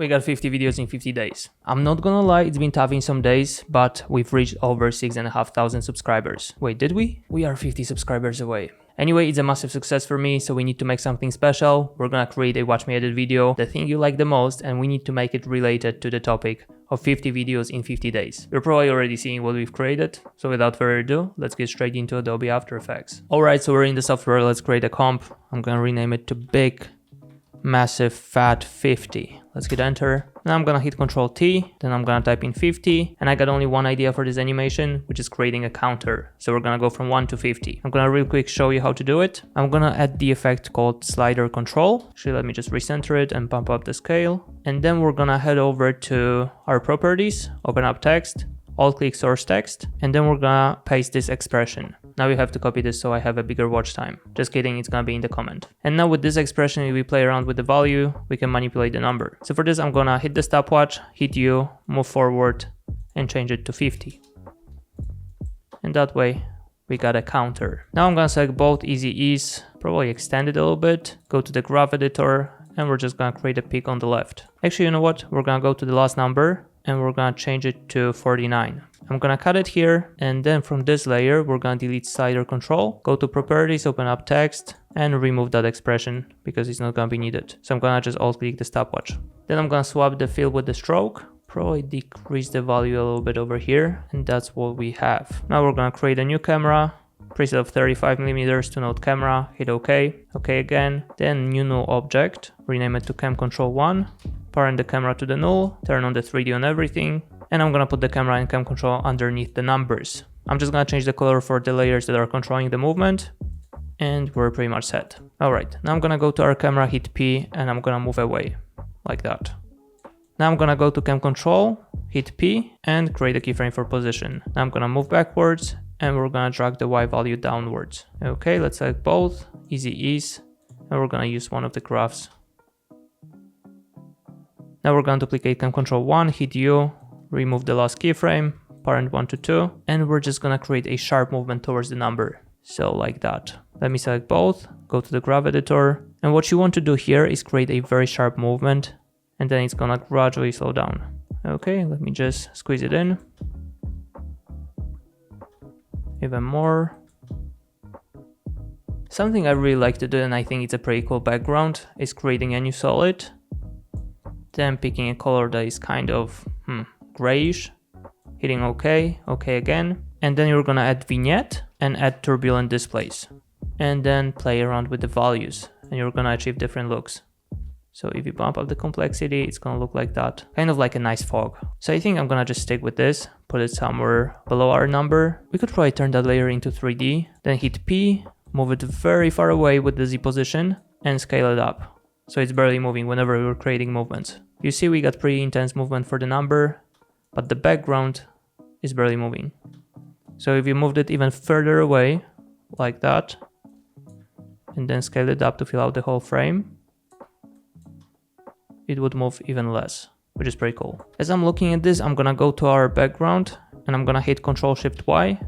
We got 50 videos in 50 days. I'm not gonna lie, it's been tough in some days, but we've reached over 6,500 subscribers. Wait, did we? We are 50 subscribers away. Anyway, it's a massive success for me, so we need to make something special. We're gonna create a watch me edit video, the thing you like the most, and we need to make it related to the topic of 50 videos in 50 days. You're probably already seeing what we've created, so without further ado, let's get straight into Adobe After Effects. Alright, so we're in the software, let's create a comp. I'm gonna rename it to Big Massive Fat 50. Let's hit enter. Now I'm gonna hit Ctrl T, then I'm gonna type in 50, and I got only one idea for this animation, which is creating a counter. So we're gonna go from 1 to 50. I'm gonna real quick show you how to do it. I'm gonna add the effect called slider control. Actually, let me just recenter it and bump up the scale. And then we're gonna head over to our properties, open up text, alt click source text, and then we're gonna paste this expression. Now you have to copy this so I have a bigger watch time. Just kidding, it's gonna be in the comment. And now with this expression, if we play around with the value, we can manipulate the number. So for this, I'm gonna hit the stopwatch, hit U, move forward, and change it to 50. And that way, we got a counter. Now I'm gonna select both easy ease, probably extend it a little bit, go to the graph editor, and we're just gonna create a peak on the left. Actually, you know what? We're gonna go to the last number, and we're gonna change it to 49. I'm gonna cut it here, and then from this layer, we're gonna delete slider control, go to properties, open up text, and remove that expression because it's not gonna be needed. So I'm gonna just alt click the stopwatch. Then I'm gonna swap the fill with the stroke, probably decrease the value a little bit over here, and that's what we have. Now we're gonna create a new camera, preset of 35mm to node camera, hit OK, OK again, then new null object, rename it to cam control 1, parent the camera to the null, turn on the 3D on everything, and I'm gonna put the camera and cam control underneath the numbers. I'm just gonna change the color for the layers that are controlling the movement, and we're pretty much set. Alright, now I'm gonna go to our camera, hit P, and I'm gonna move away, like that. Now I'm gonna go to cam control, hit P, and create a keyframe for position. Now I'm gonna move backwards, and we're gonna drag the Y value downwards. Okay, let's select both, easy ease, and we're gonna use one of the graphs. Now we're gonna duplicate cam control 1, hit U, remove the last keyframe, parent 1 to 2, and we're just gonna create a sharp movement towards the number. So like that. Let me select both, go to the graph editor, and what you want to do here is create a very sharp movement, and then it's gonna gradually slow down. Okay, let me just squeeze it in. Even more. Something I really like to do, and I think it's a pretty cool background, is creating a new solid, then picking a color that is kind of grayish, hitting OK, OK again, and then you're gonna add vignette and add turbulent displays, and then play around with the values, and you're gonna achieve different looks. So if you bump up the complexity, it's gonna look like that, kind of like a nice fog. So I think I'm gonna just stick with this, put it somewhere below our number. We could probably turn that layer into 3D, then hit P, move it very far away with the Z position, and scale it up. So it's barely moving whenever we're creating movements. You see we got pretty intense movement for the number, but the background is barely moving. So if you moved it even further away, like that, and then scale it up to fill out the whole frame, it would move even less, which is pretty cool. As I'm looking at this, I'm gonna go to our background, and I'm gonna hit Ctrl Shift Y.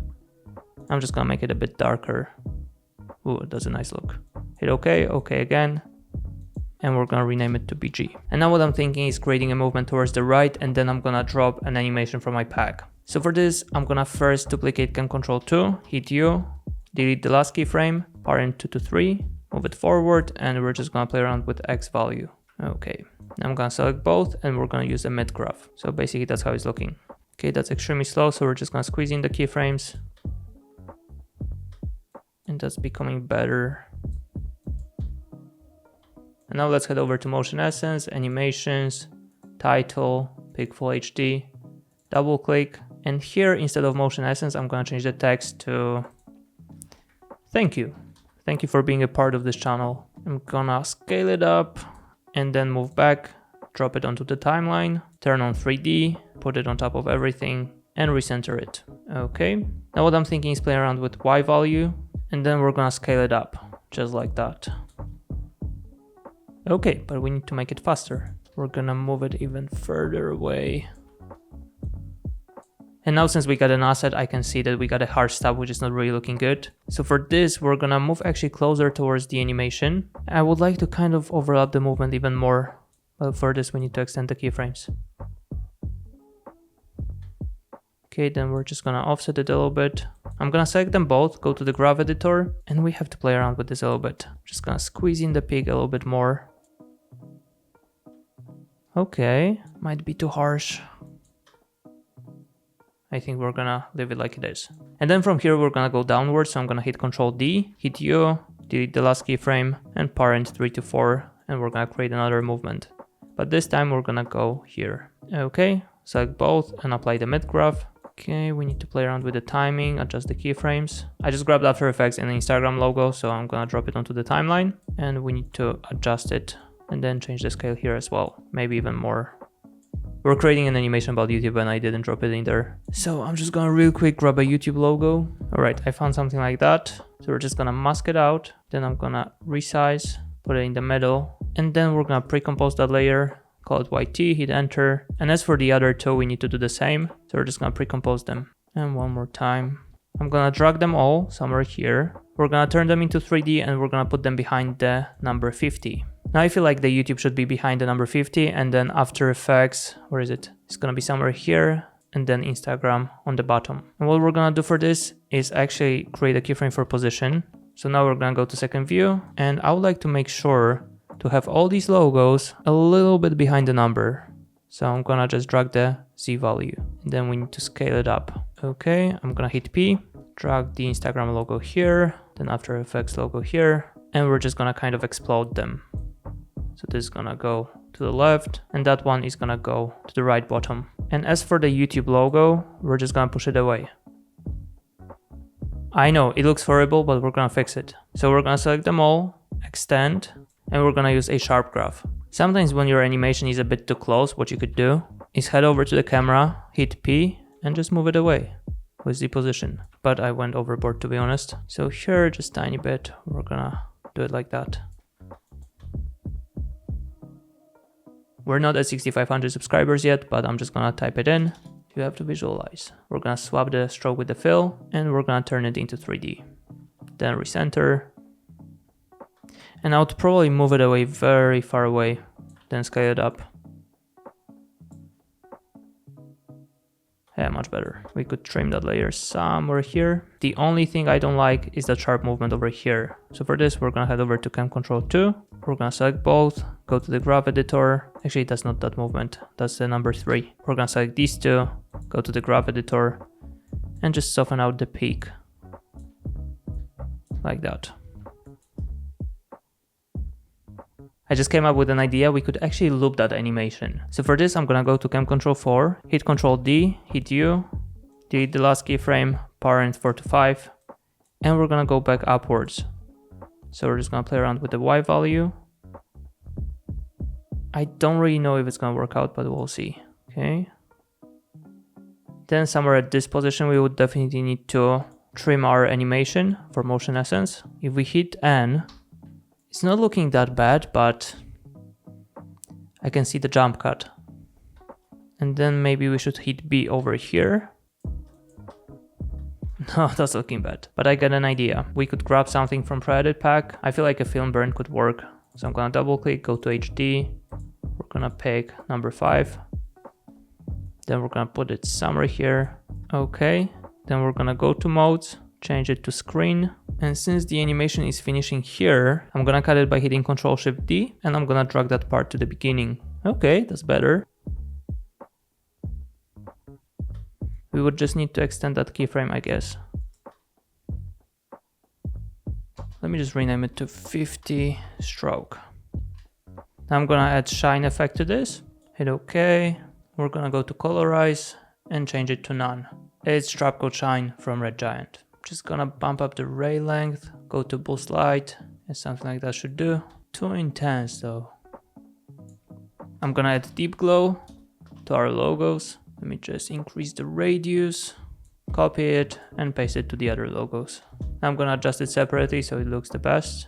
I'm just gonna make it a bit darker. Ooh, that's a nice look. Hit OK, OK again, and we're gonna rename it to BG. And now what I'm thinking is creating a movement towards the right, and then I'm gonna drop an animation from my pack. So for this, I'm gonna first duplicate cam control 2, hit U, delete the last keyframe, parent 2 to 3, move it forward, and we're just gonna play around with X value. Okay, now I'm gonna select both, and we're gonna use a mid graph. So basically that's how it's looking. Okay, that's extremely slow, so we're just gonna squeeze in the keyframes. And that's becoming better. And now let's head over to Motion Essence, Animations, Title, pick Full HD, double click, and here instead of Motion Essence, I'm gonna change the text to thank you. Thank you for being a part of this channel. I'm gonna scale it up and then move back, drop it onto the timeline, turn on 3D, put it on top of everything, and recenter it. Okay, now what I'm thinking is play around with Y value, and then we're gonna scale it up, just like that. Okay, but we need to make it faster. We're gonna move it even further away. And now since we got an asset, I can see that we got a hard stop, which is not really looking good. So for this, we're gonna move actually closer towards the animation. I would like to kind of overlap the movement even more Well, for this we need to extend the keyframes. Okay, then we're just gonna offset it a little bit. I'm gonna select them both, go to the graph editor, and we have to play around with this a little bit. Just gonna squeeze in the peak a little bit more. Okay, might be too harsh. I think we're gonna leave it like it is. And then from here we're gonna go downwards, so I'm gonna hit Ctrl D, hit U, delete the last keyframe, and parent 3 to 4, and we're gonna create another movement. But this time we're gonna go here. Okay, select both and apply the mid graph. Okay, we need to play around with the timing, adjust the keyframes. I just grabbed After Effects and the Instagram logo, so I'm gonna drop it onto the timeline, and we need to adjust it and then change the scale here as well, maybe even more. We're creating an animation about YouTube and I didn't drop it in there. So I'm just gonna real quick grab a YouTube logo. All right, I found something like that. So we're just gonna mask it out. Then I'm gonna resize, put it in the middle, and then we're gonna pre-compose that layer. Call it YT, hit enter. And as for the other two, we need to do the same. So we're just gonna pre-compose them. And one more time. I'm gonna drag them all somewhere here. We're gonna turn them into 3D and we're gonna put them behind the number 50. Now I feel like the YouTube should be behind the number 50 and then After Effects, where is it? It's gonna be somewhere here and then Instagram on the bottom. And what we're gonna do for this is actually create a keyframe for position. So now we're gonna go to second view and I would like to make sure to have all these logos a little bit behind the number. So I'm gonna just drag the Z value and then we need to scale it up. Okay, I'm gonna hit P, drag the Instagram logo here, then After Effects logo here, and we're just gonna kind of explode them. So this is gonna go to the left and that one is gonna go to the right bottom. And as for the YouTube logo, we're just gonna push it away. I know it looks horrible, but we're gonna fix it. So we're gonna select them all, extend, and we're gonna use a sharp graph. Sometimes when your animation is a bit too close, what you could do is head over to the camera, hit P, and just move it away with the position. But I went overboard, to be honest. So here, just tiny bit, we're gonna do it like that. We're not at 6,500 subscribers yet, but I'm just gonna type it in. You have to visualize. We're gonna swap the stroke with the fill, and we're gonna turn it into 3D. Then recenter. And I would probably move it away very far away, then scale it up. Yeah, much better. We could trim that layer somewhere here. The only thing I don't like is the sharp movement over here. So for this, we're gonna head over to Cam Control 2. We're gonna select both, go to the graph editor. Actually, that's not that movement, that's the number 3. We're gonna select these two, go to the graph editor, and just soften out the peak. Like that. I just came up with an idea, we could actually loop that animation. So for this, I'm gonna go to Cam Control 4, hit Ctrl D, hit U, delete the last keyframe, parent 4 to 5, and we're gonna go back upwards. So we're just gonna play around with the Y value. I don't really know if it's gonna work out, but we'll see. Okay. Then somewhere at this position, we would definitely need to trim our animation for motion essence. If we hit N, it's not looking that bad, but I can see the jump cut. And then maybe we should hit B over here. No, that's looking bad, but I get an idea. We could grab something from pre-edit pack. I feel like a film burn could work. So I'm gonna double click, go to HD. We're gonna pick number 5. Then we're gonna put it somewhere here. Okay, then we're gonna go to modes, change it to screen. And since the animation is finishing here, I'm gonna cut it by hitting Ctrl-Shift-D and I'm gonna drag that part to the beginning. Okay, that's better. We would just need to extend that keyframe, I guess. Let me just rename it to 50 stroke. Now I'm gonna add shine effect to this. Hit OK. We're gonna go to colorize and change it to none. It's Trap Code Shine from Red Giant. Just gonna bump up the ray length, go to boost light, and something like that should do. Too intense though. I'm gonna add deep glow to our logos. Let me just increase the radius, copy it, and paste it to the other logos. Now I'm gonna adjust it separately so it looks the best.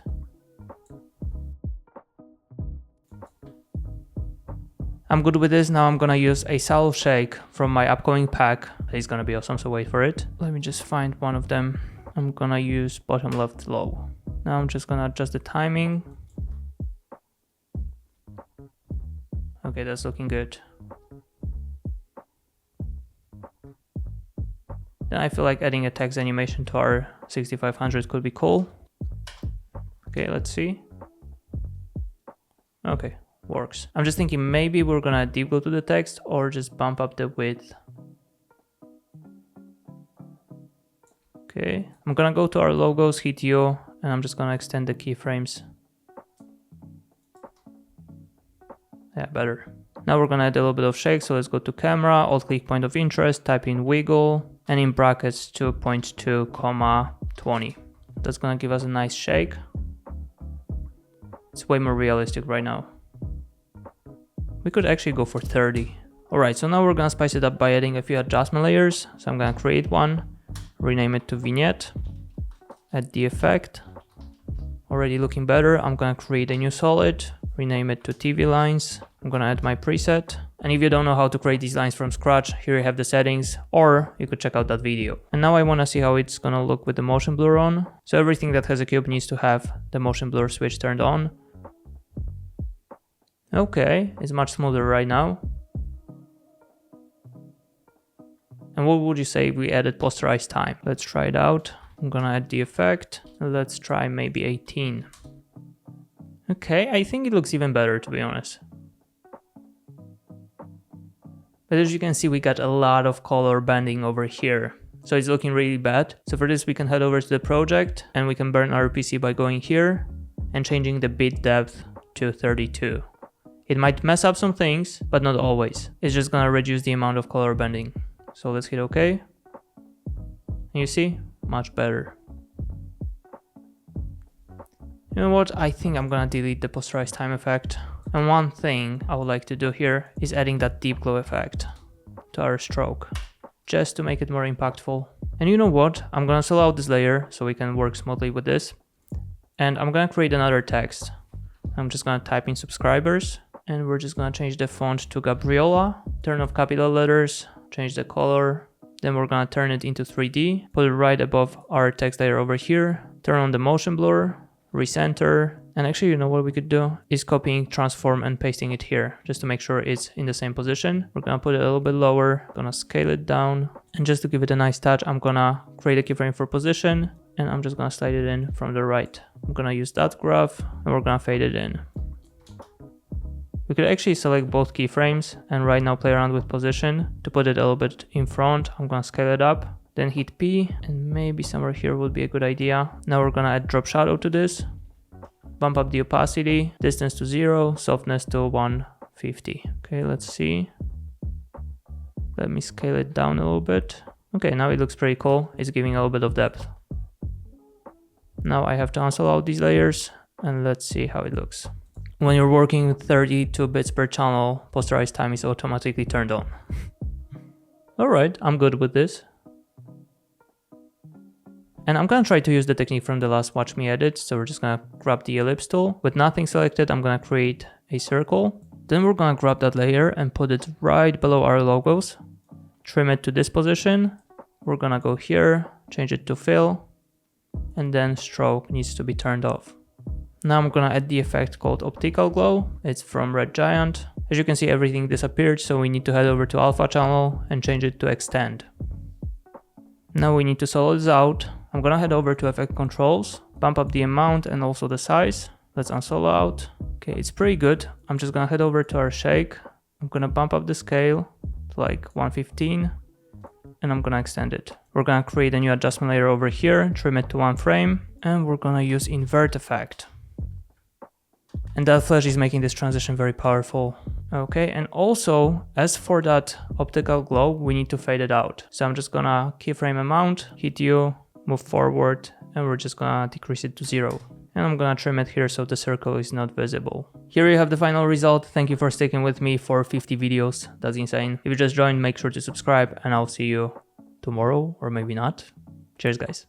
I'm good with this. Now I'm gonna use a subtle shake from my upcoming pack. It's gonna be awesome, so wait for it. Let me just find one of them. I'm gonna use bottom left low. Now I'm just gonna adjust the timing. Okay, that's looking good. Then I feel like adding a text animation to our 6500 could be cool. Okay, let's see. Okay, works. I'm just thinking maybe we're gonna deep glow to the text or just bump up the width. Okay, I'm gonna go to our logos, hit U, and I'm just gonna extend the keyframes. Yeah, better. Now we're gonna add a little bit of shake, so let's go to camera, alt-click point of interest, type in wiggle, and in brackets 2.2, 20. That's gonna give us a nice shake. It's way more realistic right now. We could actually go for 30. Alright, so now we're gonna spice it up by adding a few adjustment layers. So I'm gonna create one, rename it to vignette, add the effect. Already looking better. I'm gonna create a new solid, rename it to TV lines. I'm gonna add my preset. And if you don't know how to create these lines from scratch, here you have the settings, or you could check out that video. And now I wanna see how it's gonna look with the motion blur on. So everything that has a cube needs to have the motion blur switch turned on. Okay, it's much smoother right now. And what would you say if we added posterized time? Let's try it out. I'm gonna add the effect. Let's try maybe 18. Okay, I think it looks even better, to be honest. But as you can see, we got a lot of color banding over here. So it's looking really bad. So for this, we can head over to the project and we can burn our PC by going here and changing the bit depth to 32. It might mess up some things, but not always. It's just gonna reduce the amount of color banding. So let's hit OK. And you see, much better. You know what? I think I'm gonna delete the posterized time effect. And one thing I would like to do here is adding that deep glow effect to our stroke, just to make it more impactful. And you know what? I'm gonna solo out this layer so we can work smoothly with this. And I'm gonna create another text. I'm just gonna type in subscribers and we're just gonna change the font to Gabriola, turn off capital letters, change the color. Then we're gonna turn it into 3D, put it right above our text layer over here, turn on the motion blur, recenter, and actually, you know what we could do is copying transform and pasting it here just to make sure it's in the same position. We're gonna put it a little bit lower, gonna scale it down, and just to give it a nice touch, I'm gonna create a keyframe for position and I'm just gonna slide it in from the right. I'm gonna use that graph and we're gonna fade it in. We could actually select both keyframes and right now play around with position to put it a little bit in front. I'm gonna scale it up, then hit P, and maybe somewhere here would be a good idea. Now we're gonna add drop shadow to this, bump up the opacity, distance to 0, softness to 150. Okay, let's see. Let me scale it down a little bit. Okay, now it looks pretty cool. It's giving a little bit of depth. Now I have to unsolo out these layers and let's see how it looks. When you're working with 32 bits per channel, posterized time is automatically turned on. Alright, I'm good with this. And I'm gonna try to use the technique from the last watch me edit. So we're just gonna grab the ellipse tool. With nothing selected, I'm gonna create a circle. Then we're gonna grab that layer and put it right below our logos. Trim it to this position. We're gonna go here, change it to fill, and then stroke needs to be turned off. Now I'm gonna add the effect called optical glow. It's from Red Giant. As you can see, everything disappeared, so we need to head over to alpha channel and change it to extend. Now we need to solo this out. I'm gonna head over to effect controls, bump up the amount and also the size. Let's unsolo out. Okay, it's pretty good. I'm just gonna head over to our shake. I'm gonna bump up the scale to like 115 and I'm gonna extend it. We're gonna create a new adjustment layer over here, trim it to 1 frame, and we're gonna use invert effect. And that flash is making this transition very powerful. Okay, and also as for that optical glow, we need to fade it out. So I'm just gonna keyframe amount, hit U, move forward, and we're just gonna decrease it to 0. And I'm gonna trim it here so the circle is not visible. Here you have the final result. Thank you for sticking with me for 50 videos. That's insane. If you just joined, make sure to subscribe and I'll see you tomorrow or maybe not. Cheers guys.